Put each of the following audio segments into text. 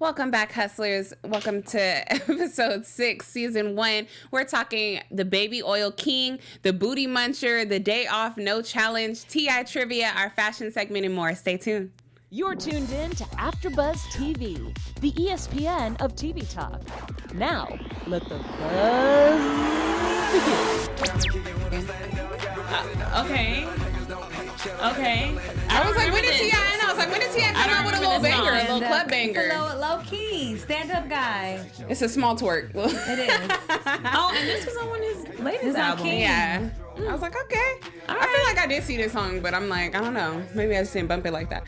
Welcome back, hustlers. Welcome to episode 6, season 1. We're talking the baby oil king, the booty muncher, the day off, no challenge, T.I. trivia, our fashion segment, and more. Stay tuned. You're tuned in to AfterBuzz TV, the ESPN of TV talk. Now, let the buzz begin. Okay. I was like, when did T.I. and I was like, when did T.I. come out with a little banger, a little club banger? It's a low key, stand up guy. It's a small twerk. It is. Oh, and this was on his latest album. Yeah. I was like, okay. I feel like I did see this song, but I'm like, I don't know. Maybe I just didn't bump it like that.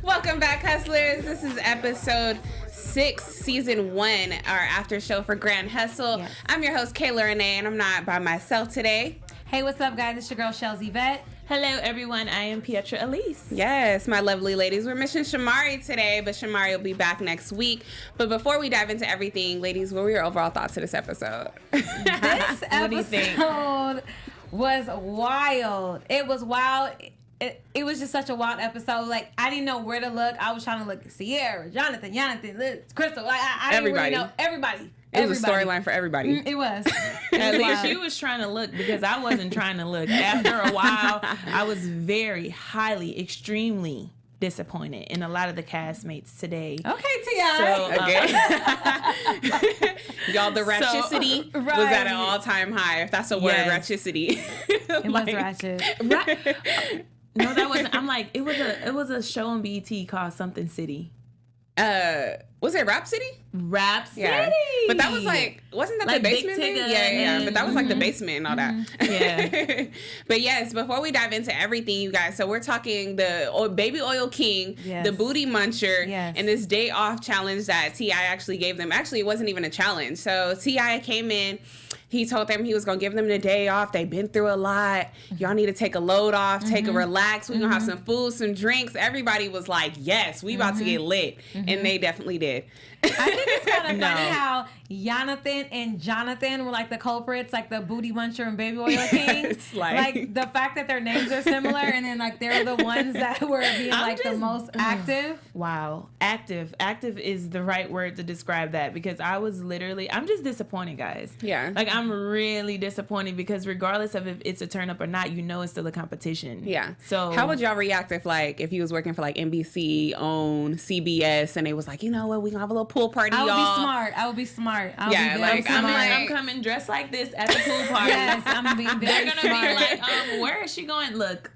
Welcome back, hustlers. This is episode 6, season 1, our after show for Grand Hustle. Yes. I'm your host, Kayla Rene'e, and I'm not by myself today. Hey, what's up, guys? It's your girl, Chellz Evette. Hello, everyone. I am Elise. Yes, my lovely ladies. We're missing Shamari today, but Shamari will be back next week. But before we dive into everything, ladies, what were your overall thoughts of this episode? This episode was wild. It was wild. It was just such a wild episode. Like, I didn't know where to look. I was trying to look at Sierra, Jonathan, Liz, Crystal. Like, I didn't really know everybody. It was a storyline for everybody. It was. At least she was trying to look, because I wasn't trying to look. After a while, I was very highly, extremely disappointed in a lot of the castmates today. Okay, T.I. Y'all, the ratchicity was at an all-time high, if that's a word, ratchicity. It was ratchet. No, that wasn't. I'm like, it was a show on BET called something City. Was it Rap City? Rap City. Yeah. But that was like, wasn't that like the basement thing? Yeah. But that was like the basement and all that. Yeah. But yes, before we dive into everything, you guys, so we're talking the baby oil king, the booty muncher, and this day off challenge that T.I. actually gave them. Actually, it wasn't even a challenge. So T.I. came in. He told them he was going to give them the day off. They've been through a lot. Y'all need to take a load off, take a relax. We're going to have some food, some drinks. Everybody was like, yes, we about to get lit. And they definitely did. I think it's kind of funny how Jonathan and Jonathan were like the culprits, like the booty muncher and baby oil king. like the fact that their names are similar, and then like they're the ones that were being the most active. Wow. Active is the right word to describe that, because I'm just disappointed, guys. Yeah. Like, I'm really disappointed, because regardless of if it's a turn up or not, it's still a competition. Yeah. So how would y'all react if you was working for like NBC, OWN, CBS, and they was like, you know what, we gonna have a little pool party, y'all. I would be smart. I'm coming dressed like this at the pool party. Yes, I'm being very smart. They're gonna be like, where is she going? Look,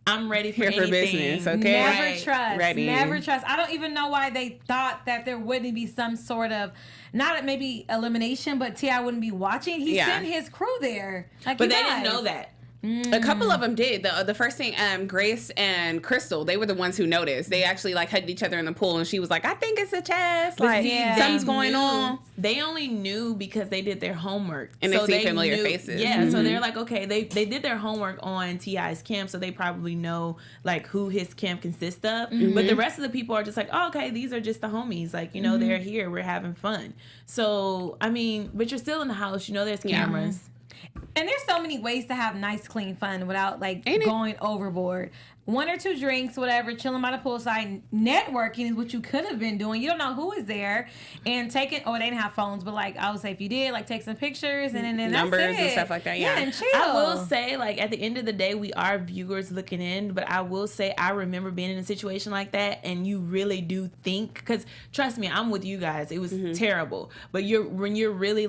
I'm ready for anything. Business, okay? Never trust. Ready. Never trust. I don't even know why they thought that there wouldn't be some sort of, not maybe elimination, but T.I. wouldn't be watching. He sent his crew there. But they didn't know that. A couple of them did. The first thing, Grace and Crystal, they were the ones who noticed. They actually like hugged each other in the pool, and she was like, I think it's a test. Like, something's going on. They only knew because they did their homework. And they see familiar faces. Yeah, so they're like, okay, they did their homework on T.I.'s camp, so they probably know like who his camp consists of. But the rest of the people are just like, oh, okay, these are just the homies. Like, they're here. We're having fun. So, I mean, but you're still in the house. There's cameras. And there's so many ways to have nice, clean fun without going overboard. 1 or 2 drinks, whatever, chilling by the poolside. Networking is what you could have been doing. You don't know who is there. And they didn't have phones, but I would say if you did, take some pictures and then numbers that's it. And stuff like that. Yeah, and chill. I will say, at the end of the day, we are viewers looking in, but I will say I remember being in a situation like that, and you really do think, because trust me, I'm with you guys. It was terrible. But when you're really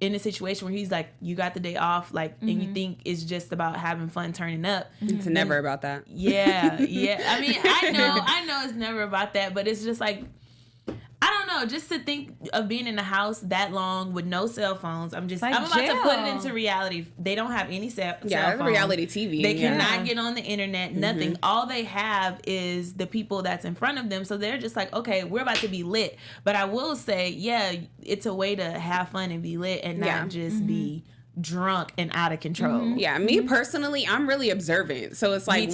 in a situation where he's like, you got the day off, and you think it's just about having fun, turning up. It's never about that. Yeah. I mean, I know it's never about that, but it's just I don't know, just to think of being in a house that long with no cell phones. I'm about to put it into reality. They don't have any cell phones. Yeah, reality TV. They cannot get on the internet, nothing. All they have is the people that's in front of them. So they're just like, okay, we're about to be lit. But I will say, it's a way to have fun and be lit and not just be drunk and out of control. Mm-hmm. Yeah, me personally, I'm really observant. So it's like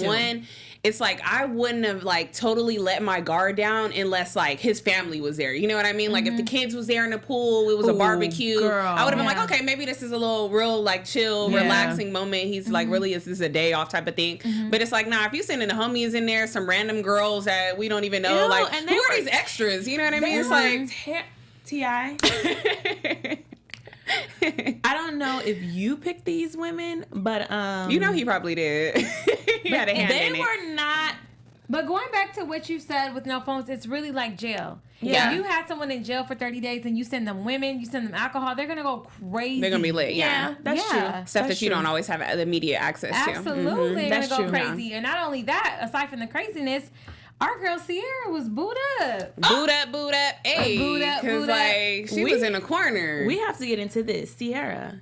it's like I wouldn't have like totally let my guard down unless like his family was there. You know what I mean? Like if the kids was there in the pool, it was a barbecue. Girl. I would have been like, okay, maybe this is a little real like chill, relaxing moment. He's like really is this a day off type of thing. But it's like, nah, if you sending the homies in there, some random girls that we don't even know, like and who are these extras? You know what I mean? It's like T.I. I don't know if you picked these women, but you know he probably did. He had a hand in it. They were not. But going back to what you said with no phones, it's really like jail. Yeah. If you had someone in jail for 30 days and you send them women, you send them alcohol, they're going to go crazy. They're going to be lit, yeah. That's true. Stuff that you don't always have immediate access to. Absolutely. They're going to go crazy. And not only that, aside from the craziness, our girl Sierra was booed up. Boot up. Hey. Because, like, she was in a corner. We have to get into this. Sierra.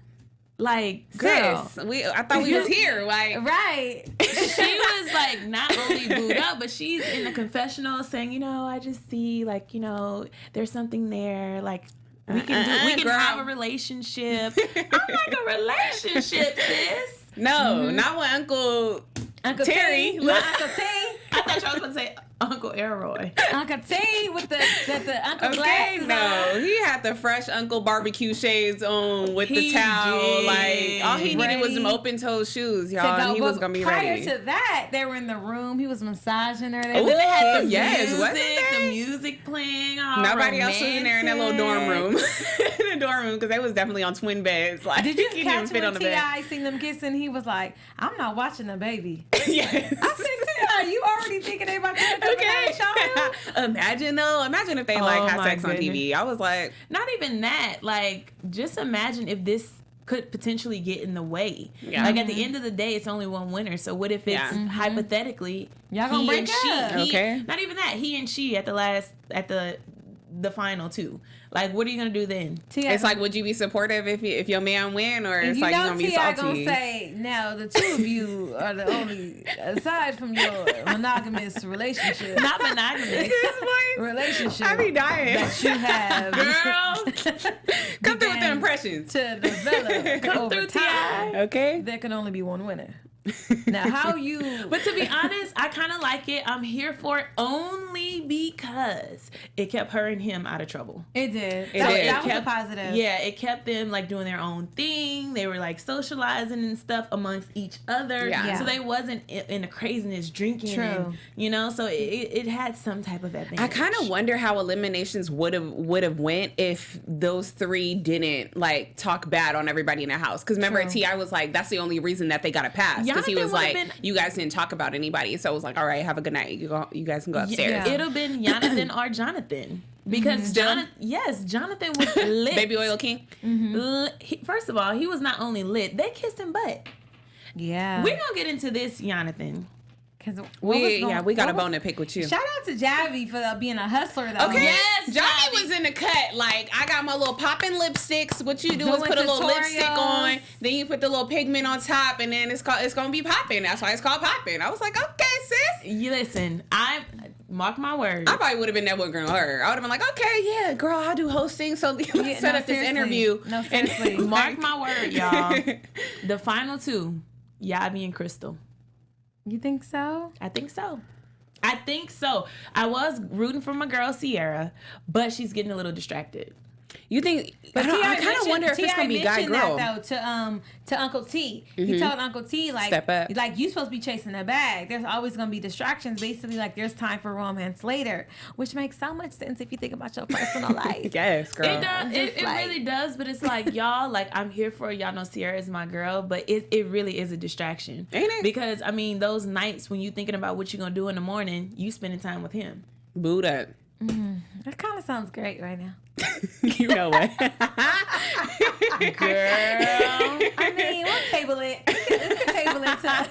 Like, girl. Sis, I thought we was here. Like, right. She was, like, not only booed up, but she's in the confessional saying, you know, I just see, like, you know, there's something there. Like, we can have a relationship. I'm like, a relationship, sis? No, not with Uncle Terry. Not Uncle T. I thought y'all was going to say Uncle Elroy. Uncle T with the uncle glasses on. He had the fresh Uncle barbecue shades on with the towel. Did. Like, all he needed was some open-toed shoes, y'all, and he was going to be ready. Prior to that, they were in the room. He was massaging her. They had the music playing. Nobody else was in there in that little dorm room. In the dorm room, because they was definitely on twin beds. Like, did you catch when T.I. seen them kissing? He was like, I'm not watching the baby. Yes. I said, T.I., you already thinking they about to okay. Imagine if they had sex on TV. I was like, not even that. Like, just imagine if this could potentially get in the way. Yeah. Like at the end of the day, it's only one winner. So what if it's hypothetically y'all gonna break up? Okay. Not even that. He and she at the final two. Like, what are you gonna do then? It's like, would you be supportive if your man win, or it's like you gonna be salty? Gonna say, now the two of you are the only, aside from your monogamous relationship, not monogamous relationship. I be dying that you have, girl. Come through with the impressions to develop. Come through, T.I. Okay, there can only be one winner. Now, how you? But to be honest, I kind of like it. I'm here for it only because it kept her and him out of trouble. It did. That was a positive. Yeah, it kept them like doing their own thing. They were like socializing and stuff amongst each other. Yeah. So they wasn't in the craziness drinking. True. And, you know, so it had some type of advantage. I kind of wonder how eliminations would have went if those three didn't like talk bad on everybody in the house. Because remember, T.I. was like, that's the only reason that they got a pass. Because he was like, you guys didn't talk about anybody. So it was like, all right, have a good night. You guys can go upstairs. Yeah. It'll been Jonathan or Jonathan. Because Jonathan was lit. Baby Oil King? First of all, he was not only lit, they kissed him butt. Yeah. We're going to get into this Jonathan. We got a bone to pick with you. Shout out to Javi for being a hustler, though. Okay. Yes, Javi was in the cut. Like, I got my little popping lipsticks. What you do is put a little lipstick on, then you put the little pigment on top, and then it's gonna be popping. That's why it's called popping. I was like, okay, sis. You listen, mark my words. I probably would have been that one girl. I would have been like, okay, yeah, girl, I'll do hosting. So let's set up this interview. No, seriously. Mark my word, y'all. The final two, Yabi and Crystal. You think so? I think so. I was rooting for my girl Sierra, but she's getting a little distracted. You think? But I kind of wonder if it's gonna be guy girl. That, though, to Uncle T. He told Uncle T like, step up. Like you supposed to be chasing a bag. There's always gonna be distractions. Basically, like there's time for romance later, which makes so much sense if you think about your personal life. Yes, girl. It does. It really does. But it's like y'all. Like I'm here for it. Y'all know Sierra is my girl, but it really is a distraction. Ain't it? Because I mean, those nights when you thinking about what you're gonna do in the morning, you spending time with him. Boot up. That kind of sounds great right now. You know what? Girl. I mean, we'll table it. We can table it to...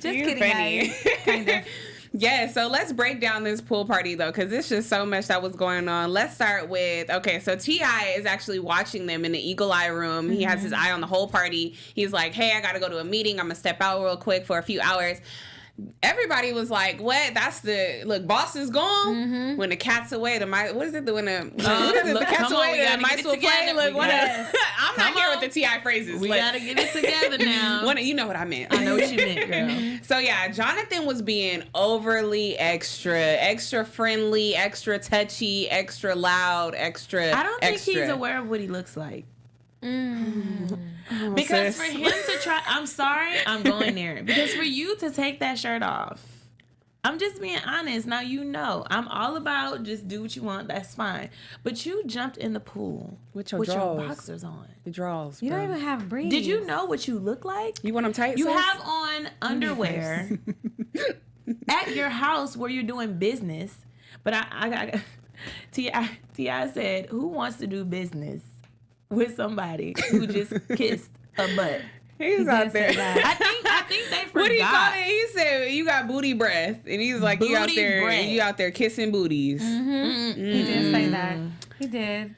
Just You're kidding, funny. guys. Kind of. Yeah, so let's break down this pool party, though, because it's just so much that was going on. Let's start with, okay, so T.I. is actually watching them in the eagle eye room. He has his eye on the whole party. He's like, hey, I got to go to a meeting. I'm going to step out real quick for a few hours. everybody was like, "What? That's the look. Boss is gone. When the cat's away, the mice. What is it? When the cat's away, the mice will play. Look, what? I'm not here with the T.I. phrases. We gotta get it together now. You know what I meant. I know what you meant, girl. So yeah, Jonathan was being overly extra friendly, extra touchy, extra loud, extra. I don't think he's aware of what he looks like. Because for him to try, I'm sorry, I'm going there. Because for you to take that shirt off, I'm just being honest. Now you know, I'm all about just do what you want. That's fine. But you jumped in the pool with your boxers on. The draws. You don't even have briefs. Did you know what you look like? You want them tight? You have on underwear at your house where you're doing business. But I T.I. said, who wants to do business with somebody who just kissed a butt? He's out there. I think they forgot. What do you call it? He said you got booty breath, and he's like you out there kissing booties. He did say that. He did.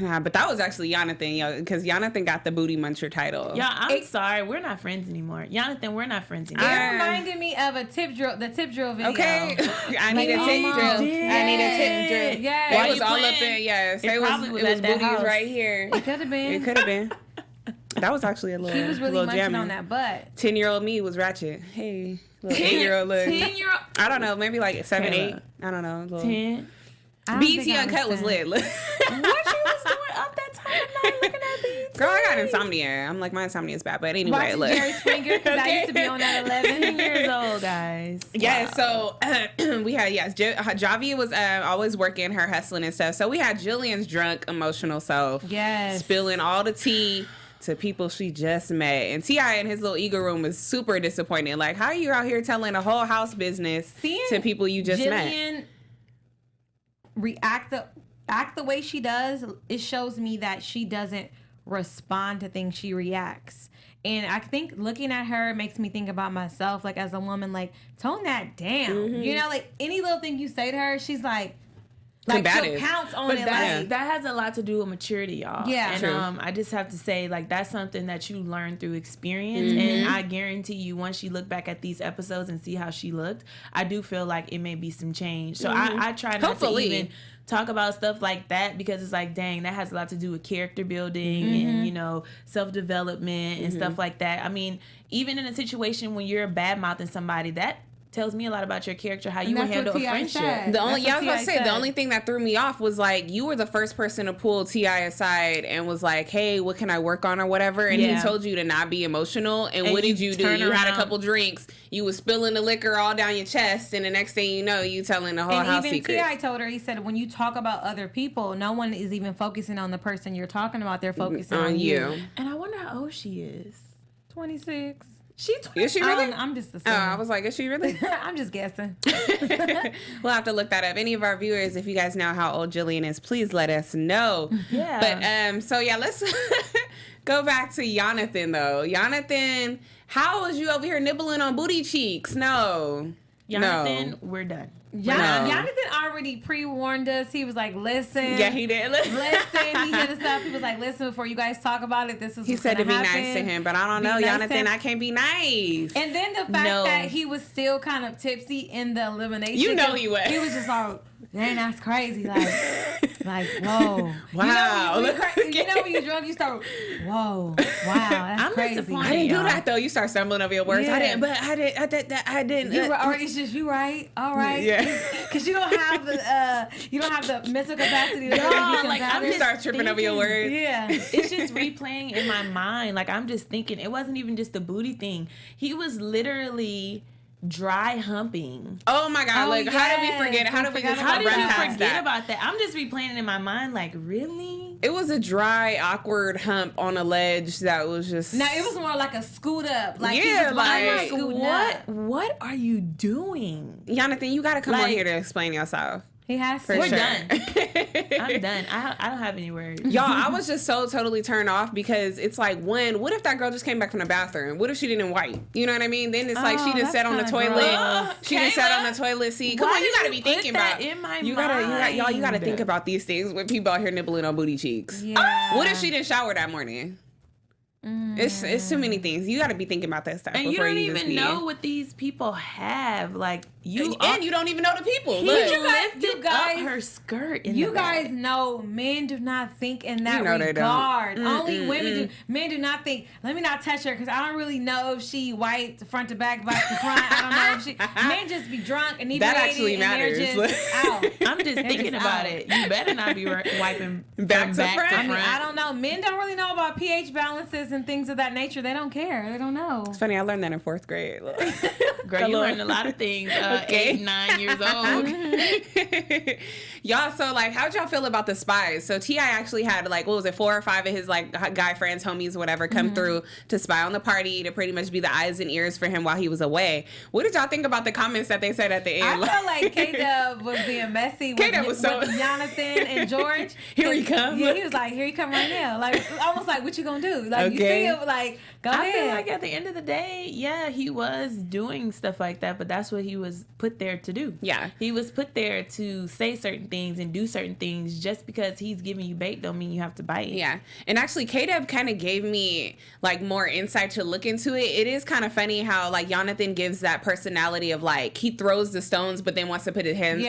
Nah, but that was actually Jonathan, because Jonathan got the booty muncher title. Yeah, I'm sorry, we're not friends anymore. Jonathan, we're not friends anymore. It reminded me of the tip drill video. Okay, I need a tip drill. I need a tip drill. Yeah, it was all up in. Yes, it was booties house. Right here. It could have been. It could have been. That was actually a little. He was really munching jammy. on that butt. 10-year-old me was ratchet. Hey, little 8-year-old look. 10-year-old. I don't know, maybe like 7, 8. I don't know. Little. 10. BT Uncut was lit. What you was doing up that time of night looking at BT? Girl, I got insomnia. I'm like, my insomnia is bad, but anyway, watching look. Jerry Springer, because I used to be on that 11 years old, guys. Yeah, wow. So we had, Javi was always working her hustling and stuff. So we had Jillian's drunk, emotional self. Yes. Spilling all the tea to people she just met. And T.I. in his little ego room was super disappointed. Like, how are you out here telling a whole house business to people you just met? Jillian act the way she does, it shows me that she doesn't respond to things, she reacts. And I think looking at her makes me think about myself, like as a woman, like tone that down. You know, like any little thing you say to her, she's like she'll pounce on but it. That has a lot to do with maturity, y'all. Yeah, and true. I just have to say, like, that's something that you learn through experience. And I guarantee you, once you look back at these episodes and see how she looked, I do feel like it may be some change. So I try not to even talk about stuff like that, because it's like, dang, that has a lot to do with character building and, you know, self-development and stuff like that. I mean, even in a situation when you're bad-mouthing somebody, that tells me a lot about your character, how you would handle a friendship. The only thing that threw me off was like, you were the first person to pull T.I. aside and was like, hey, what can I work on or whatever? And he told you to not be emotional. And what did you do? You had a couple drinks. You was spilling the liquor all down your chest. And the next thing you know, you telling the whole house secrets. And even T.I. told her, he said, when you talk about other people, no one is even focusing on the person you're talking about. They're focusing on you. And I wonder how old she is. 26. Is she really? I'm just assuming. I was like, is she really? I'm just guessing. We'll have to look that up. Any of our viewers, if you guys know how old Jillian is, please let us know. Yeah. But so yeah, let's go back to Jonathan though. Jonathan, how was you over here nibbling on booty cheeks? No. Jonathan, we're done. Jonathan already pre-warned us. He was like, listen. Yeah, he did. Listen, he hit us up. He was like, listen, before you guys talk about it, this is He said to be nice to him, but I don't know, Jonathan, I can't be nice. And then the fact that he was still kind of tipsy in the elimination. You know he was. He was just like, dang, that's crazy. Like, whoa. Wow. You know when you're drunk, you start, whoa, wow, that's crazy. I didn't do that though. You start stumbling over your words. Yeah. I didn't. It's just you right, all right. Yeah. Because you don't have the mental capacity to you start tripping over your words. Yeah. It's just replaying in my mind. Like, I'm just thinking, it wasn't even just the booty thing. He was literally dry humping. Oh my God! Like, how did we forget? How did we forget about that? I'm just replaying it in my mind. Like, really? It was a dry, awkward hump on a ledge that was just. No, it was more like a scoot up. Like, yeah, like what are you doing, Jonathan? You got to come on here to explain yourself. He has to. We're done. I'm done. I don't have any words. Y'all, I was just so totally turned off because it's like, what if that girl just came back from the bathroom? What if she didn't wipe? You know what I mean? Then it's like she just sat on the toilet. She just sat on the toilet seat. Come on, you got to be thinking about. In my you got to think about these things when people out here nibbling on booty cheeks. Yeah. What if she didn't shower that morning? It's too many things. You got to be thinking about that stuff. And you don't even know what these people have. Like you don't even know the people. He lifted up her skirt. You guys know men do not think in that regard. Only women do. Men do not think. Let me not touch her because I don't really know if she white front to back, back to front. I don't know if she. Men just be drunk and that actually matters. They're just out. I'm just thinking about it. You better not be wiping back to front. I mean, I don't know. Men don't really know about pH balances and things of that nature. They don't care. They don't know. It's funny. I learned that in 4th grade. Girl, you learned a lot of things. 8, 9 years old. Y'all, so like, how'd y'all feel about the spies? So T.I. actually had like, what was it, 4 or 5 of his like guy friends, homies, whatever, come through to spy on the party, to pretty much be the eyes and ears for him while he was away. What did y'all think about the comments that they said at the end? I felt like K-Dub was being messy with Jonathan and George. Here he comes. Yeah, he was like, here he come right now. Like, almost like, what you gonna do? Like, you see him, like, go ahead. I feel like at the end of the day, yeah, he was doing stuff like that, but that's what he was put there to do. Yeah. He was put there to say certain things and do certain things. Just because he's giving you bait don't mean you have to bite. Yeah. And actually, K-Dub kind of gave me like more insight to look into it. It is kind of funny how like Jonathan gives that personality of like, he throws the stones but then wants to put his hands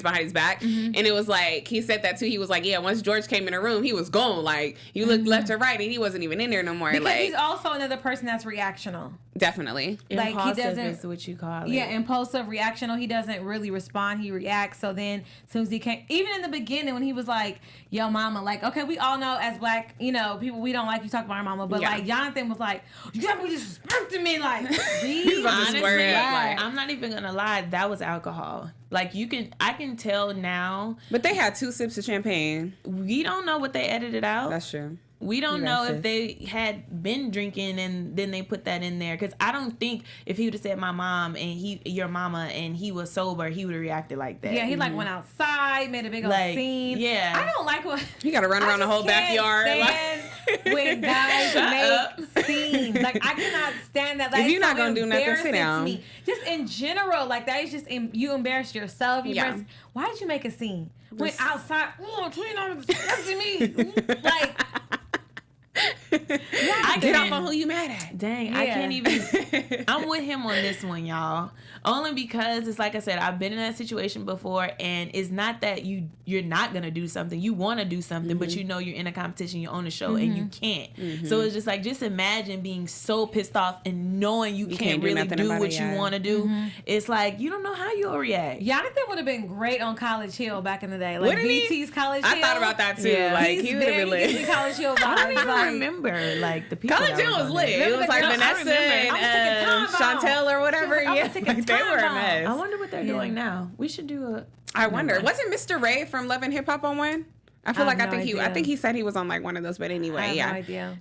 behind his back. And it was like, he said that too. He was like, yeah, once George came in the room, he was gone. Like, you looked left or right and he wasn't even in there no more. Because like, he's also another person that's reactional. Definitely. Like, impulsive he doesn't, is what you call it. Yeah, impulsive, reactional. He doesn't really respond. He reacts. So then, as soon as he came, even in the beginning when he was like, yo, mama, like, okay, we all know as black, people, we don't like you talk about our mama. But like, Jonathan was like, you definitely disrespected me. Like, honestly, like, I'm not even going to lie. That was alcohol. Like, I can tell now. But they had 2 sips of champagne. We don't know what they edited out. That's true. We don't know if they had been drinking and then they put that in there. Because I don't think if he would have said my mom and your mama and he was sober, he would have reacted like that. Yeah, he like went outside, made a big old scene. Yeah. I don't like what... You got to run around the whole backyard. When guys make scenes. Like, I cannot stand that. Like, if you're not going to do nothing, sit down. Me. Just in general, like, that is just... you embarrassed yourself. Why did you make a scene? Went outside. Oh, tweet on to me. Like... Get off on who you mad at. Dang, I can't even. I'm with him on this one, y'all. Only because it's like I said, I've been in that situation before, and it's not that you're not gonna do something. You want to do something, but you know you're in a competition, you're on a show, and you can't. So it's just like, just imagine being so pissed off and knowing you can't really do what you want to do. It's like you don't know how you'll react. Jonathan would have been great on College Hill back in the day, like BT's College Hill. I thought about that too. Yeah. Like he would have been lit. College Hill vibes. I don't even remember like the people. College Hill was lit. It was like Vanessa and Chantel or whatever. Yeah, like they were a mess. I wonder what they're doing now. We should do a. I wonder. Wasn't Mr. Ray from Love and Hip Hop on one? I think he said he was on like one of those, but anyway, I have no idea.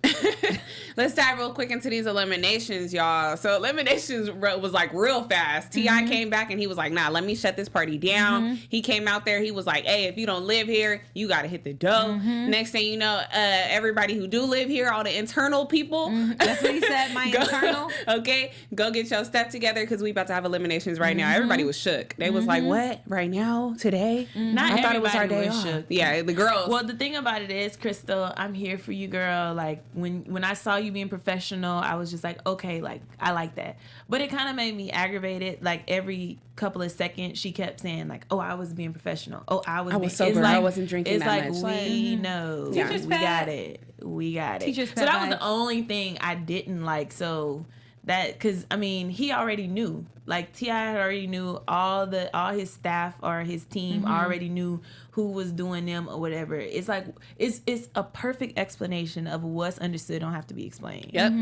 Let's dive real quick into these eliminations, y'all. So eliminations was like real fast. T.I. came back and he was like, nah, let me shut this party down. He came out there. He was like, hey, if you don't live here, you got to hit the dough. Next thing you know, everybody who do live here, all the internal people. That's what he said, my internal. Okay, go get your stuff together because we about to have eliminations right now. Everybody was shook. They was like, what? Right now? Today? Not I thought it was our day was off. shook. Yeah, the girls. Well, the thing about it is, Crystal, I'm here for you, girl. Like, when I saw you being professional, I was just like, okay, like, I like that. But it kind of made me aggravated. Like, every couple of seconds, she kept saying, like, oh, I was being professional. Oh, I was sober. Like, I wasn't drinking that much. We know. Yeah. We got it. We got it. So that was the only thing I didn't like. So that, because, I mean, he already knew. Like, T.I. already knew, all his staff or his team already knew who was doing them or whatever. It's like, it's a perfect explanation of what's understood don't have to be explained. Yep.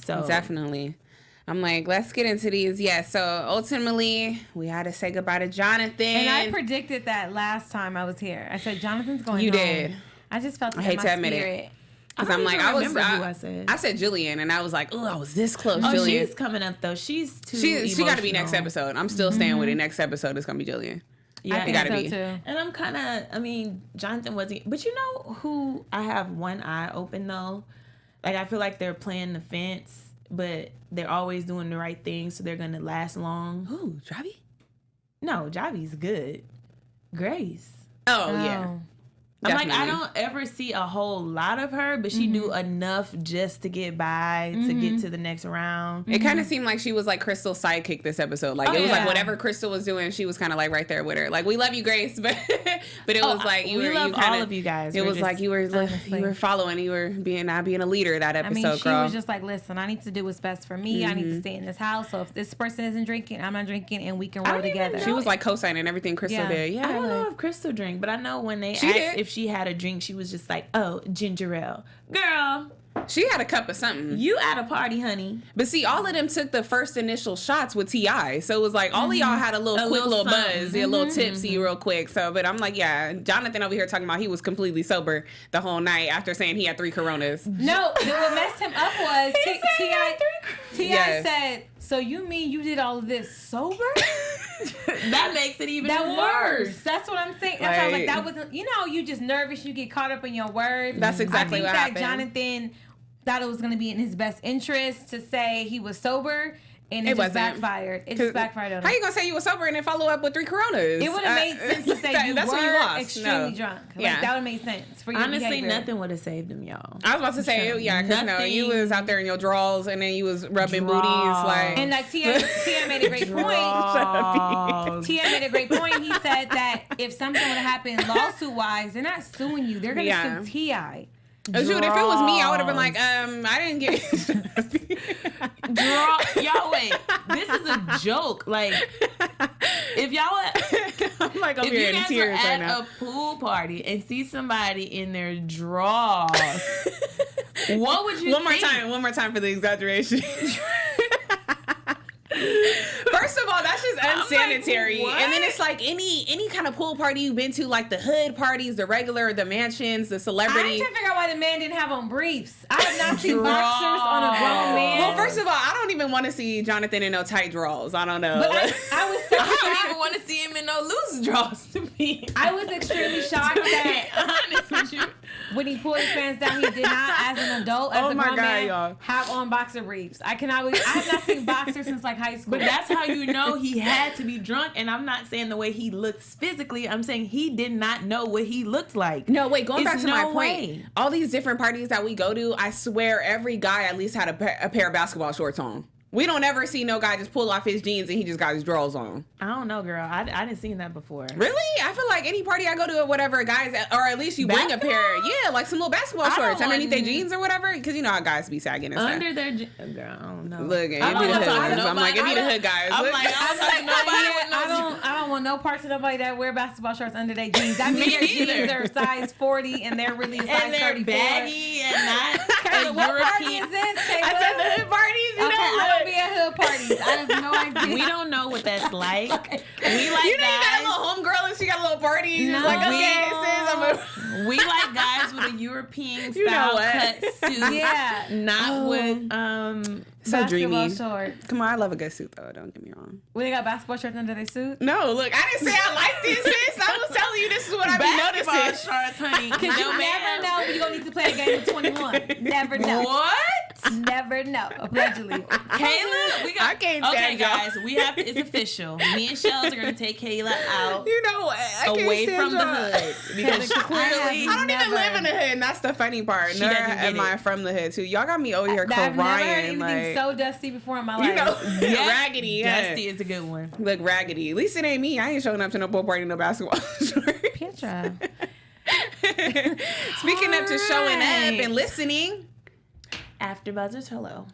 So definitely. I'm like, let's get into these. Yeah, so ultimately, we had to say goodbye to Jonathan. And I predicted that last time I was here. I said, Jonathan's going home. You did. I just felt it I hate to admit it. Because I'm like, I said Jillian, and I was like, oh, I was this close. Oh, Jillian. She's coming up though. She's too. She got to be next episode. I'm still staying with it. Next episode is gonna be Jillian. Yeah, it gotta be. Too. And I'm kind of. I mean, Jonathan wasn't. But you know who I have one eye open though. Like, I feel like they're playing the fence, but they're always doing the right thing, so they're gonna last long. Who? Javi? No, Javi's good. Grace. Oh yeah. I'm like, I don't ever see a whole lot of her, but she do enough just to get by, to get to the next round. It kind of seemed like she was like Crystal's sidekick this episode. Like, it was like whatever Crystal was doing, she was kind of like right there with her. Like, we love you, Grace, but it was like we love all of you guys. It was like you were following, you were being a leader that episode, she was just like, listen, I need to do what's best for me. I need to stay in this house. So if this person isn't drinking, I'm not drinking, and we can roll together. She was like co-signing everything Crystal did. Yeah, I don't know if Crystal drank, but I know when they asked if she had a drink, she was just like, oh, ginger ale. Girl, she had a cup of something. You at a party, honey. But see, all of them took the first initial shots with T.I. So it was like all of y'all had a little buzz, a little tipsy real quick. So, but I'm like, yeah, Jonathan over here talking about he was completely sober the whole night after saying he had 3 Coronas. No, what messed him up was T.I. said, so you mean you did all of this sober? That makes it even worse. That's what I'm saying. I was like, that wasn't, you just nervous. You get caught up in your words. That's exactly what happened. I think that Jonathan thought it was going to be in his best interest to say he was sober. And it just backfired. It just backfired on him. How you gonna say you were sober and then follow up with 3 Coronas? It would have made sense to say you were extremely drunk. Like, that would make sense for your behavior. Nothing would have saved him, y'all. I was about to say, because you was out there in your drawers and then you was rubbing booties. Like, and like Tia made a great point. Tia made a great point. He said that if something would have happened lawsuit-wise, they're not suing you. They're going to sue T.I. Shoot, if it was me, I would have been like, I didn't get y'all wait. This is a joke. Like, if y'all I'm like over here in tears right now. At a pool party and see somebody in their drawers, what would you think? One more time for the exaggeration. First of all, that's just unsanitary. Like, and then it's like any kind of pool party you've been to, like the hood parties, the regular, the mansions, the celebrity. I can't figure out why the man didn't have on briefs. I have not seen boxers on a grown man. Well, first of all, I don't even want to see Jonathan in no tight drawers. I don't know. But I was so I don't even want to see him in no loose drawers, to me. I was extremely shocked that honest with you, when he pulled his pants down, he did not, as an adult, as a grown man, have on boxer briefs. I have not seen boxers since like high school. But that's how you know he had to be drunk. And I'm not saying the way he looks physically. I'm saying he did not know what he looked like. No, wait, going back to my point. All these different parties that we go to, I swear every guy at least had a pair of basketball shorts on. We don't ever see no guy just pull off his jeans and he just got his drawers on. I don't know, girl. I didn't see that before. Really? I feel like any party I go to or whatever, guys, or at least you bring a pair. Yeah, like some little basketball shorts underneath their jeans or whatever. Because you know how guys be sagging and under stuff. their jeans. Girl, I don't know. Look, it be the hood guys. I'm like, it be the hood guys. I'm like, I don't want no parts of nobody that wear basketball shorts under their jeans. That means their jeans are size 40 and they're really a size 34. Baggy and not what party is this, Kayla? I said the hood parties. You know, I don't be at hood parties. I have no idea. We don't know what that's like. Okay. We like you know, guys. You got a little homegirl and she got a little party. No, like, okay, sis, we like guys with a European style cut suit. Yeah. Not with so dreamy. Shorts. Come on, I love a good suit though. Don't get me wrong. When they got basketball shorts under their suit? No, look, I didn't say I like this, sis. I was telling you this is what I be noticing. Basketball shorts, honey. Because you never know when you're going to need to play a game with 21. Never know. What? Never know. Allegedly. Kayla, we got. I can't stand guys, we have to. It's official. Me and Chellz are gonna take Kayla out. You know, I away from the hood because clearly I don't even live in the hood, and that's the funny part. Nor am I from the hood too. Y'all got me over here crying. I've never heard anything so dusty before in my life. You know, raggedy. Dusty is a good one. Look, raggedy. At least it ain't me. I ain't showing up to no pool party, no basketball. Petra. Speaking of to showing up and listening. AfterBuzzers, hello.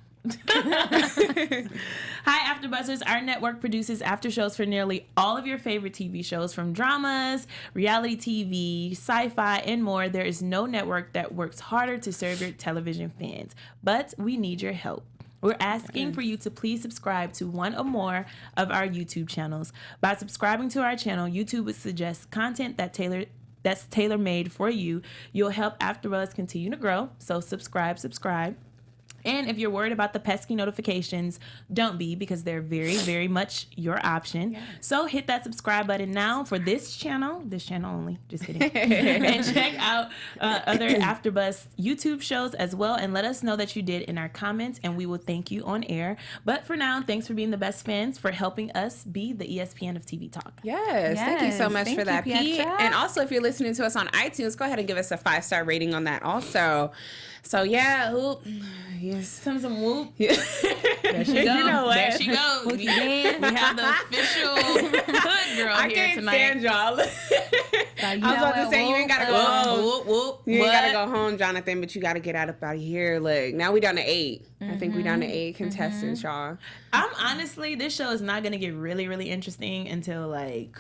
Hi, AfterBuzzers. Our network produces after shows for nearly all of your favorite TV shows, from dramas, reality TV, sci-fi, and more. There is no network that works harder to serve your television fans, but we need your help. We're asking for you to please subscribe to one or more of our YouTube channels. By subscribing to our channel, YouTube would suggest content that's tailor-made for you. You'll help AfterBuzz continue to grow, so subscribe. And if you're worried about the pesky notifications, don't be, because they're very, very much your option. Yes. So hit that subscribe button now for this channel only. Just kidding. And check out other AfterBuzz YouTube shows as well, and let us know that you did in our comments, and we will thank you on air. But for now, thanks for being the best fans, for helping us be the ESPN of TV talk. Yes, thank you so much for that, Pete. And also, if you're listening to us on iTunes, go ahead and give us a 5-star rating on that also. So yeah, yes. Some whoop. Yeah. There she goes. You know what? There she goes. We have the official hood girl here tonight. I can't stand y'all. I was about to say, you ain't gotta go home. Whoop, whoop. You ain't gotta go home, Jonathan, but you gotta get out of here. Look, now we down to 8. I think we down to 8 contestants, y'all. I'm honestly, this show is not gonna get really, really interesting until like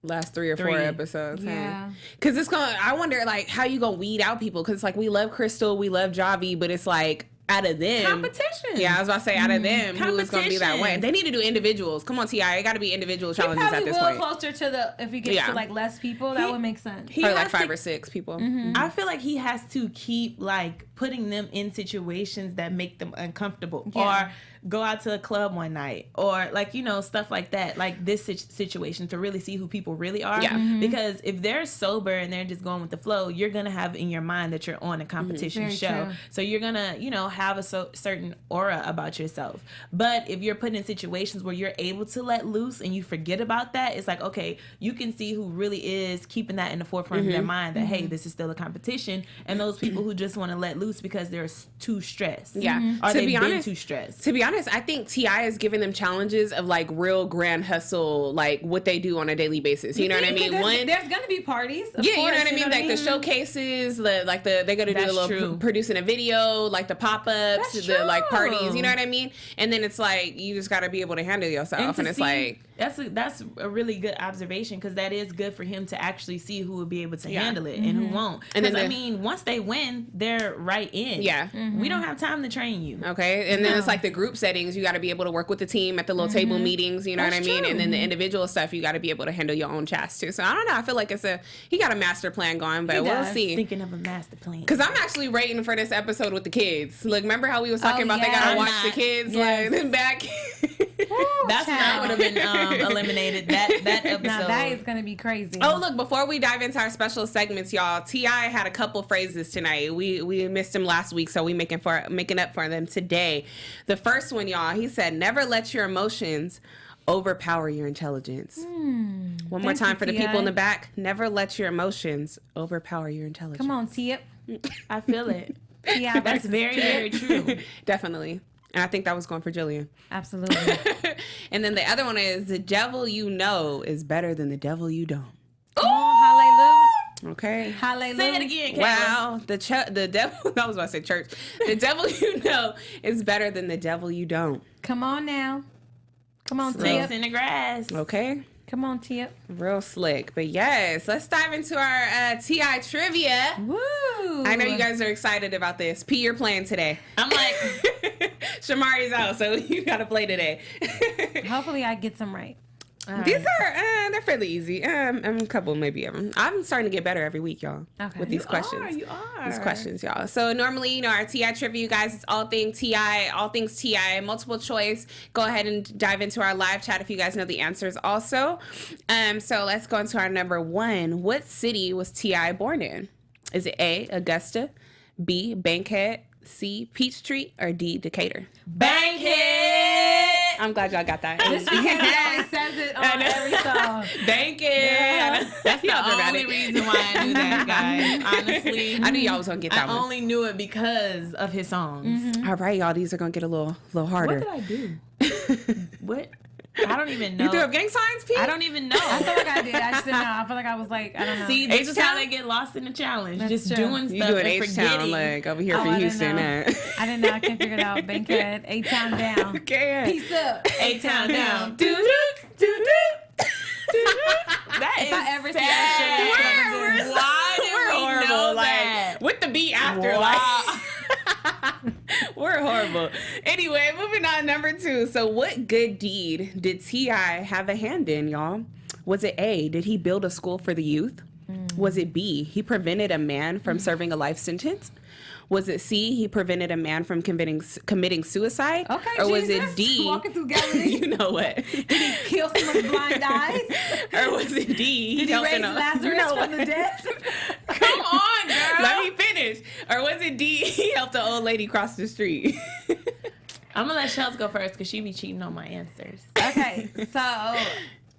last 3 or 4 episodes. Yeah. Because it's gonna, I wonder like how you gonna weed out people, because like we love Crystal, we love Javi, but it's like out of them competition. Yeah, I was about to say out of them who is gonna be that way. They need to do individuals. Come on, T.I. It gotta be individual challenges at this point. Closer to the, if he gets to like less people, that would make sense. Probably like 5 or 6 people. I feel like he has to keep like putting them in situations that make them uncomfortable, or go out to a club one night, or like, you know, stuff like that, like this situation, to really see who people really are. Because if they're sober and they're just going with the flow, you're gonna have in your mind that you're on a competition show. True. So you're gonna, you know, have a certain aura about yourself. But if you're put in situations where you're able to let loose and you forget about that, it's like, okay, you can see who really is keeping that in the forefront of their mind, that hey, this is still a competition, and those people who just want to let loose because they're too stressed. Or they've been too stressed. To be honest, I think T.I. is giving them challenges of like real grand hustle, like what they do on a daily basis. You know what I mean? There's gonna be parties. Of course, you know what I mean? Like the showcases, they're gonna do a little producing a video, like the pop-ups, the like parties. You know what I mean? And then it's like you just gotta be able to handle yourself, and it's like that's a really good observation, because that is good for him to actually see who will be able to handle it and who won't. And then I mean, once they win, they're right in. We don't have time to train you. Okay, and then it's like the group settings. You got to be able to work with the team at the little table meetings. You know what I mean? True. And then the individual stuff, you got to be able to handle your own chats too. So I don't know. I feel like he got a master plan going, but we'll see. Thinking of a master plan. Because I'm actually waiting for this episode with the kids. Like, remember how we was talking about they gotta watch the kids like back. That's that would have been eliminated. That episode. Now that is gonna be crazy. Oh look! Before we dive into our special segments, y'all, T.I. had a couple phrases tonight. We missed them last week, so we making up for them today. The first one, y'all, he said, "Never let your emotions overpower your intelligence." One more time for the people in the back. Never let your emotions overpower your intelligence. Come on, T.I.P. I feel it. Yeah, that's very, very true. Definitely. And I think that was going for Jillian. Absolutely. And then the other one is, the devil you know is better than the devil you don't. Oh, hallelujah. Okay. Hallelujah. Say it again, Kayla. Wow. The devil, I was about to say church. The devil you know is better than the devil you don't. Come on now. Come on, Snakes in the grass. Okay. Come on, T.I.P. Real slick. But yes, let's dive into our T.I. trivia. Woo! I know you guys are excited about this. P, you're playing today. I'm like, Shamari's out, so you got to play today. Hopefully I get some right. These are they're fairly easy. A couple maybe of them. I'm starting to get better every week, y'all. Okay. With these questions. You are. These questions, y'all. So normally, you know, our T.I. trivia, you guys, it's all things T.I., multiple choice. Go ahead and dive into our live chat if you guys know the answers also. So let's go into our number 1. What city was T.I. born in? Is it A, Augusta, B, Bankhead, C, Peachtree, or D, Decatur? Bankhead! I'm glad y'all got that. Just because he always says it on every song. Bankhead! Yeah. That's the only reason why I knew that, guys. Honestly. I knew y'all was going to get that one. I only knew it because of his songs. All right, y'all. These are going to get a little harder. What did I do? What? I don't even know. You threw up gang signs, Pete? I don't even know. I feel like I did. I just didn't know. I feel like I was like, I don't know. See, this is how they get lost in the challenge. That's just true. doing stuff You doing and H-Town, forgetting. like, over here for Houston. I didn't know. I can't figure it out. Bankhead, A-Town down. Okay. Peace up. A-Town down. That If is I ever see sad. that shit, Why did we know like, that? with the beat after, Wow. We're horrible. Anyway, moving on, number 2. So what good deed did T.I. have a hand in, y'all? Was it A, did he build a school for the youth? Was it B, he prevented a man from serving a life sentence? Was it C, he prevented a man from committing suicide? Okay, or was Jesus, it D, walking through Galilee? You know what? Did he kill someone's blind eyes? Or was it D, Did he raise Lazarus from the dead? Come on, girl. Let me finish. Or was it D, he helped an old lady cross the street? I'm gonna let Chellz go first because she be cheating on my answers. Okay, so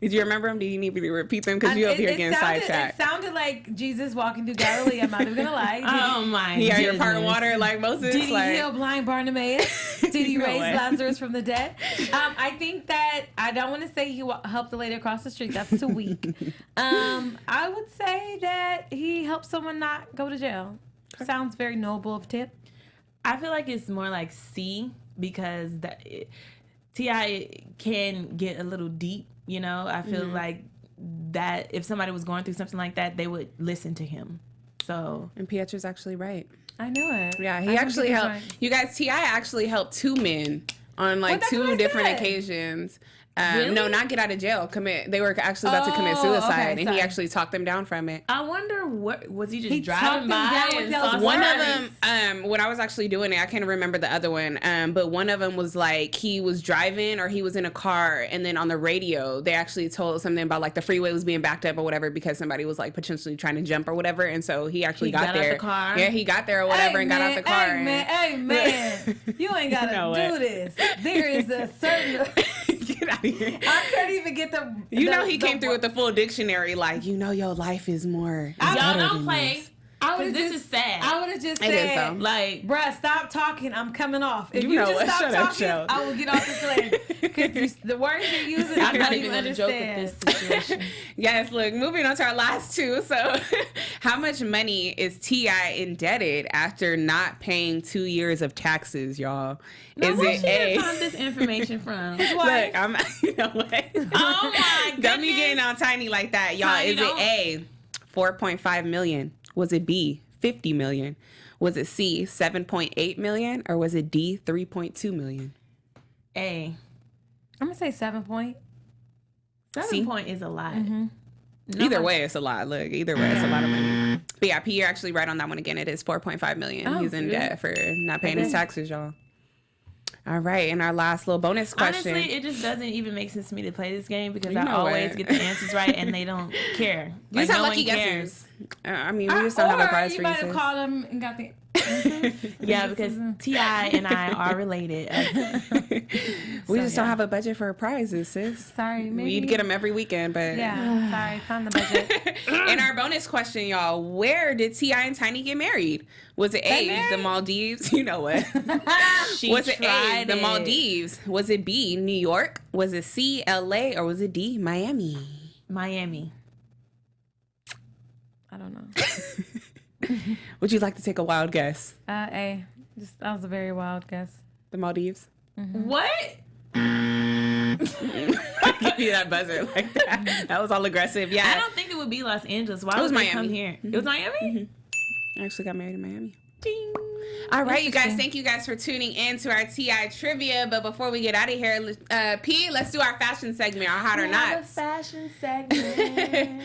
Did you remember them? Do you need me to repeat them? Because you up here getting sidetracked. It sounded like Jesus walking through Galilee. I'm not even gonna lie. Oh my! He had your part water like Moses. Did he heal blind Bartimaeus? Did he raise Lazarus from the dead? I think that I don't want to say he helped the lady across the street. That's too weak. I would say that he helped someone not go to jail. Sounds very noble of Tip. I feel like it's more like C because T.I. can get a little deep. You know, I feel like that if somebody was going through something like that, they would listen to him. So, and Pietro's actually right. I knew it. Yeah, he actually helped. Right. You guys, T.I. actually helped 2 men on like 2 different occasions. Really? No, not get out of jail. They were actually about to commit suicide, and he actually talked them down from it. I wonder what was he just driving by and saw one of them. When I was actually doing it, I can't remember the other one. But one of them was like he was driving or he was in a car, and then on the radio they actually told something about like the freeway was being backed up or whatever because somebody was like potentially trying to jump or whatever, and so he actually got there. Out the car. Yeah, he got there or whatever and got out the car. Hey man, you ain't gotta do this. There is a certain. Get out of here. I couldn't even get the. He came through with the full dictionary. Like, your life is more. Y'all don't play. This is sad. I would have just said, like, bruh, stop talking. I'm coming off. If you just stop talking, I will get off this leg. Because the words you're using, I'm not even going to joke with this situation. Yes, look, moving on to our last 2. So, how much money is T.I. indebted after not paying 2 years of taxes, y'all? Now, is it A? Find this information from? Look, I'm. You know what? Oh my goodness! Don't be getting all tiny like that, y'all. Is it A, 4.5 million? Was it B, 50 million? Was it C, 7.8 million? Or was it D, 3.2 million? A. I'm going to say 7 point. 7 point is a lot. Mm-hmm. Either way, it's a lot. Look, either way, it's a lot of money. But yeah, P, you're actually right on that one again. It is 4.5 million. He's in debt for not paying his taxes, y'all. All right, and our last little bonus question. Honestly, it just doesn't even make sense to me to play this game because I always get the answers right and they don't care. You just have lucky guesses. I mean, we just don't have a prize for you. You might have called them and got the Yeah, because T.I. and I are related. We just don't have a budget for prizes, sis. Sorry, maybe. We'd get them every weekend, but... Yeah, sorry, found the budget. In our bonus question, y'all, where did T.I. and Tiny get married? Was it A, the Maldives? You know what? Was it A, the Maldives? Was it B, New York? Was it C, L.A.? Or was it D, Miami? Miami. I don't know. Would you like to take a wild guess? A. That was a very wild guess. The Maldives? Mm-hmm. What? I give you that buzzer like that. That was all aggressive. Yeah. I don't think it would be Los Angeles. Why would they come here? Mm-hmm. It was Miami? Mm-hmm. I actually got married in Miami. Ding. All right, you guys. Thank you guys for tuning in to our T.I. trivia. But before we get out of here, P, let's do our fashion segment, our hot or not. Fashion segment.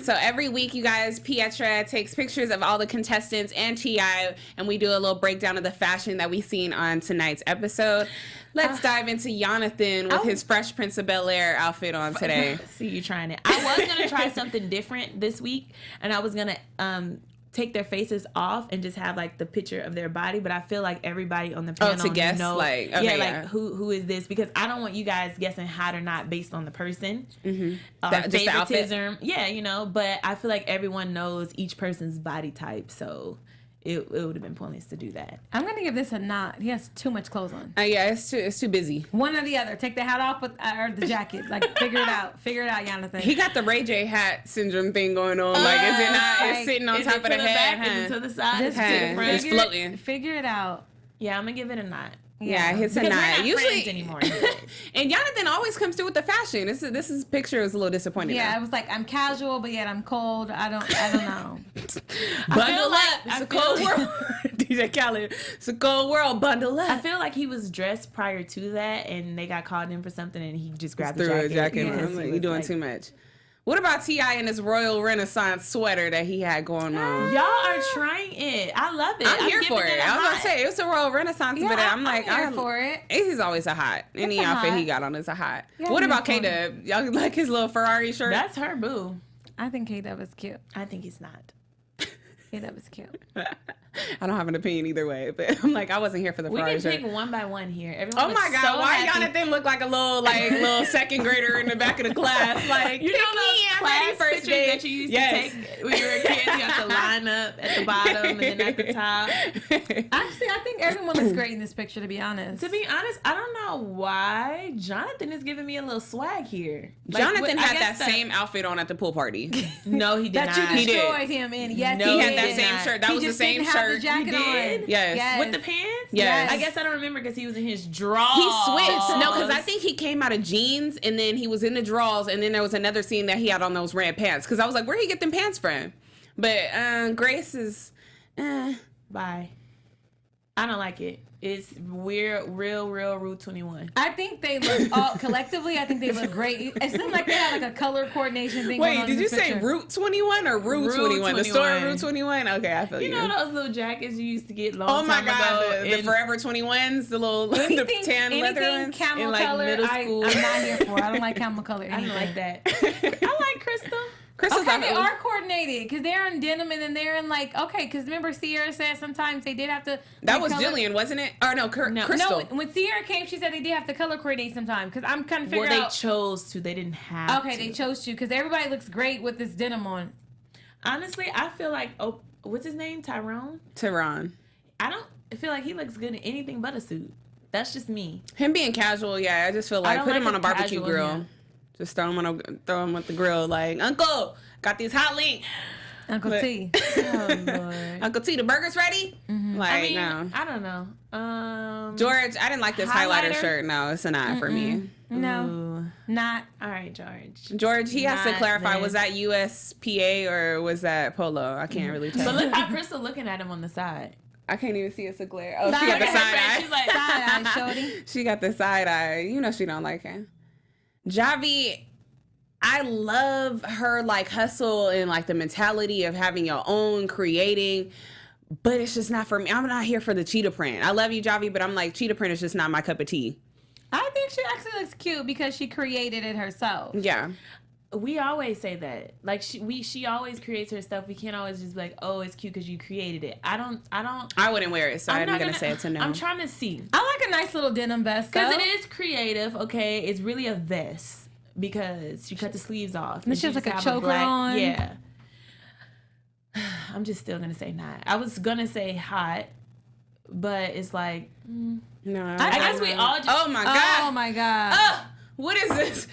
So every week, you guys, Pietra takes pictures of all the contestants and T.I., and we do a little breakdown of the fashion that we've seen on tonight's episode. Let's dive into Jonathan with his Fresh Prince of Bel-Air outfit on today. See you trying it. I was going to try something different this week, and I was going to take their faces off and just have like the picture of their body, but I feel like everybody on the panel to guess, like, okay, like who is this? Because I don't want you guys guessing hot or not based on the person. Mm-hmm. Just the outfit. Yeah, you know, but I feel like everyone knows each person's body type, so it would have been pointless to do that. I'm gonna give this a not. He has too much clothes on. Yeah, it's too busy. One or the other. Take the hat off or the jacket. Like figure it out. Figure it out, Jonathan. He got the Ray J hat syndrome thing going on. Like, is it not? It's sitting on top of the head. Is it to the side? It's floating. Figure it out. Yeah, I'm gonna give it a not. Yeah, it's a not. not. We're not usually anymore. And Jonathan always comes through with the fashion. This picture is a little disappointing. Yeah, it was like I'm casual, but yet I'm cold. I don't know. Bundle up. It's a cold world. DJ Khaled. It's a cold world. Bundle up. I feel like he was dressed prior to that, and they got called in for something, and he just grabbed the jacket. Yeah, I'm like, you're doing too much. What about T.I. and this Royal Renaissance sweater that he had going on? Y'all are trying it. I love it. I'm here for it. I was gonna say it was a Royal Renaissance, but I'm here for it. He's always a hot. Any outfit he got on is a hot. Yeah, what about K-Dub? Y'all like his little Ferrari shirt? That's her boo. I think K-Dub is cute. I think he's not. K-Dub is cute. I don't have an opinion either way, but I'm like, I wasn't here for the Ferrari shirt. We can pick one by one here. Everyone oh my God, so why happy. Jonathan look like a little second grader in the back of the class? Like, you know those class first pictures that you used to take when you were a kid? You have to line up at the bottom and then at the top. Actually, I think everyone looks great in this picture, to be honest. To be honest, I don't know why Jonathan is giving me a little swag here. Like, Jonathan had that same outfit on at the pool party. No, he did not. That you destroyed him in. Yes, no, he had that same shirt. That was the same shirt. The jacket on. Yes. With the pants? Yes. I guess I don't remember because he was in his drawers. He switched. No, because I think he came out of jeans and then he was in the drawers and then there was another scene that he had on those red pants. Because I was like, where'd he get them pants from? But Grace is... Bye. I don't like it. It's weird, real Rue 21. I think they look collectively. I think they look great. It seemed like they had like a color coordination thing. Wait, did you say Route 21 or Rue 21? The store Rue 21. Okay, I feel you. You know those little jackets you used to get long time ago. Oh my God, the in Forever 21s, the little the tan leather ones. Camel in like color, middle school. I'm not here for. I don't like camel color. I don't like that. I like Crystal. Okay, they are coordinated because they're in denim and then they're in like because remember Sierra said sometimes they did have to. That was Jillian, wasn't it? Or no, Crystal. No, when Sierra came, she said they did have to color coordinate sometimes because I'm kind of figuring out. Well, they chose to. They didn't have. Okay, they chose to because everybody looks great with this denim on. Honestly, I feel like what's his name? Tyron. I don't feel like he looks good in anything but a suit. That's just me. Him being casual, yeah. I just feel like put him on a barbecue grill. Just throw him with the grill like, Uncle, got these hot links. Uncle T. Oh, Lord. Uncle T, the burgers ready? Mm-hmm. Like, I mean, no. I don't know. George, I didn't like this highlighter shirt. No, it's a not for me. No, Ooh. not. All right, George. George, he has to clarify, was that USPA or was that Polo? I can't really tell. But look how Crystal looking at him on the side. I can't even see a glare. Oh, she got the side eye. She's like, side eye, shorty. She got the side eye. You know she don't like him. Javi, I love her like hustle and like the mentality of having your own creating, but it's just not for me. I'm not here for the cheetah print. I love you, Javi, but I'm like, cheetah print is just not my cup of tea. I think she actually looks cute because she created it herself. Yeah. We always say that. Like she always creates her stuff. We can't always just be like, oh, it's cute because you created it. I wouldn't wear it, so I'm gonna say it's a no. I'm trying to see. I like a nice little denim vest because it is creative. Okay, it's really a vest because you cut the sleeves off. And it's just like a choker on. Yeah. I'm just still gonna say not. I was gonna say hot, but it's like no. I guess we all just. Oh my God. Oh my God. What is this?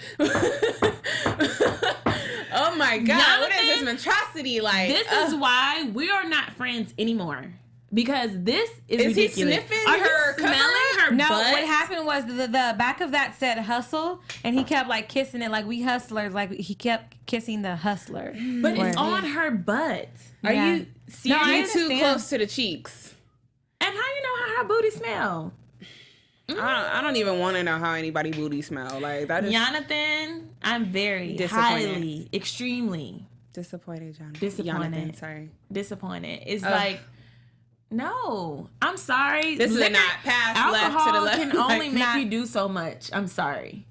Oh my God. Jonathan, what is this monstrosity like? This is why we are not friends anymore. Because this is ridiculous. He sniffing her, smelling her No, butt? what happened was the back of that said hustle, and he kept like kissing it like we hustlers. Like he kept kissing the hustler. But it's on her butt. Are you serious? No, you're too close to the cheeks. And how you know how her booty smell? I don't even want to know how anybody booty smell. Like that is Jonathan, I'm very highly, extremely disappointed, Jonathan. Disappointed. It's like, no, I'm sorry. This is not pass left to the left. Can only make you do so much. I'm sorry.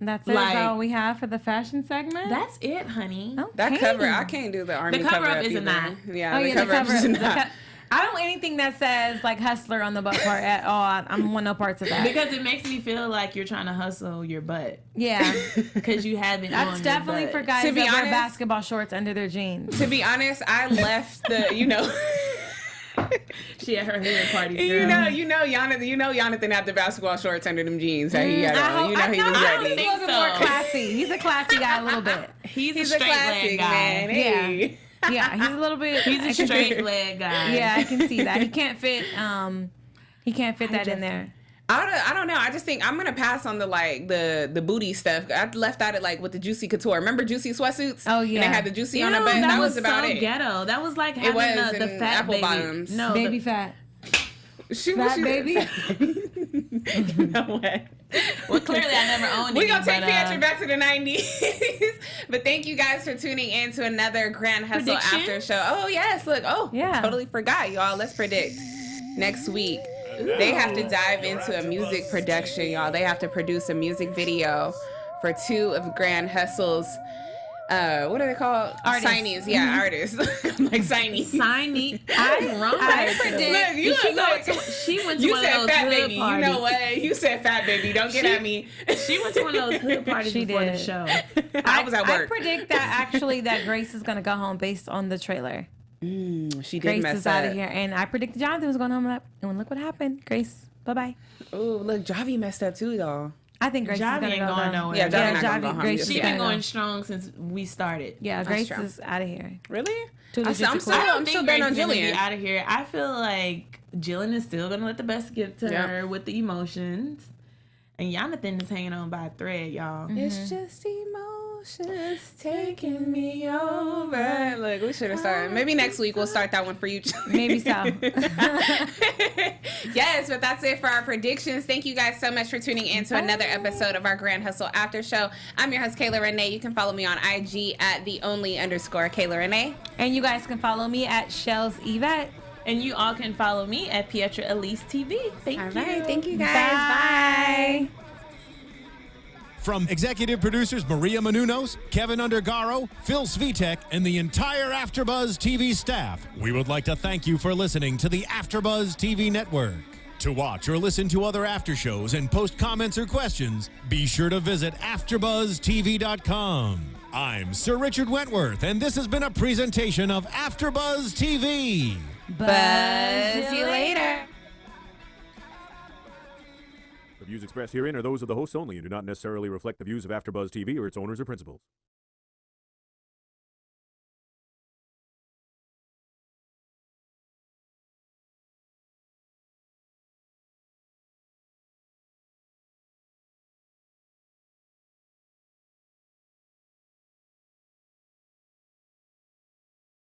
That's all we have for the fashion segment? That's it, honey. Okay. That cover, I can't do the army cover. The cover-up is a not. Yeah, the cover-up is a not. I don't want anything that says like hustler on the butt part at all. I don't want no parts of that. Because it makes me feel like you're trying to hustle your butt. Yeah. Because you haven't. That's definitely for guys that wear basketball shorts under their jeans. To be honest, I left the, she had her hair party. Girl. You know, Jonathan had the basketball shorts under them jeans that he had on. He was ready. He's a little bit more classy. He's a classy guy a little bit. He's a straight leg guy. Man. Hey. Yeah. Yeah, he's a little bit. He's a straight leg guy. Yeah, I can see that. He can't fit. That in there. I don't know. I just think I'm gonna pass on the booty stuff. I left out it like with the Juicy Couture. Remember Juicy sweatsuits? Oh yeah. And they had the Juicy on the butt. That was about so it. Ghetto. That was like having the fat apple baby. Bottoms. No, baby fat. She fat baby. You know what? Well, clearly I never owned it. We're going to take Pietro back to the 90s. But thank you guys for tuning in to another Grand Hustle After Show. Oh, yes. Look. Oh, yeah. Totally forgot, y'all. Let's predict next week. They have to dive into a music production, y'all. They have to produce a music video for 2 of Grand Hustle's what are they called? Artists. Signees. Yeah, artists. I'm like signees. Signee. I'm wrong. I predict. Look, she went to one of those fat hood baby. parties. You know what? You said fat baby. Don't get at me. She went to one of those hood parties before the show. I was at work. I predict that actually that Grace is gonna go home based on the trailer. She did Grace mess is up. out of here, and I predicted Jonathan was going home. And look what happened. Grace, bye. Ooh, look, Javi messed up too, y'all. I think Grace is Javi gonna ain't go going home. nowhere. Yeah, Javi not gonna go home. Grace, She's been going strong since we started. Yeah, Grace is out of here. Really? I'm I'm still betting on Jillian. Out of here. I feel like Jillian is still gonna let the best get to her with the emotions, and Jonathan is hanging on by a thread, y'all. Mm-hmm. It's just emotions taking me over. Look, we should have started. Maybe next week we'll start that one for you. Maybe so. Yes, but that's it for our predictions. Thank you guys so much for tuning in to another episode of our Grand Hustle After Show. I'm your host, Kayla Rene'e. You can follow me on IG at @_Kayla Rene'e. And you guys can follow me at Chellz Evette. And you all can follow me at Pietra Elise TV. Thank you. All right, thank you guys. Bye. From executive producers Maria Menounos, Keven Undergaro, Phil Svitek, and the entire AfterBuzz TV staff, we would like to thank you for listening to the AfterBuzz TV network. To watch or listen to other after shows and post comments or questions, be sure to visit AfterBuzzTV.com. I'm Sir Richard Wentworth, and this has been a presentation of AfterBuzz TV. Buzz you later. The views expressed herein are those of the hosts only and do not necessarily reflect the views of AfterBuzz TV or its owners or principals.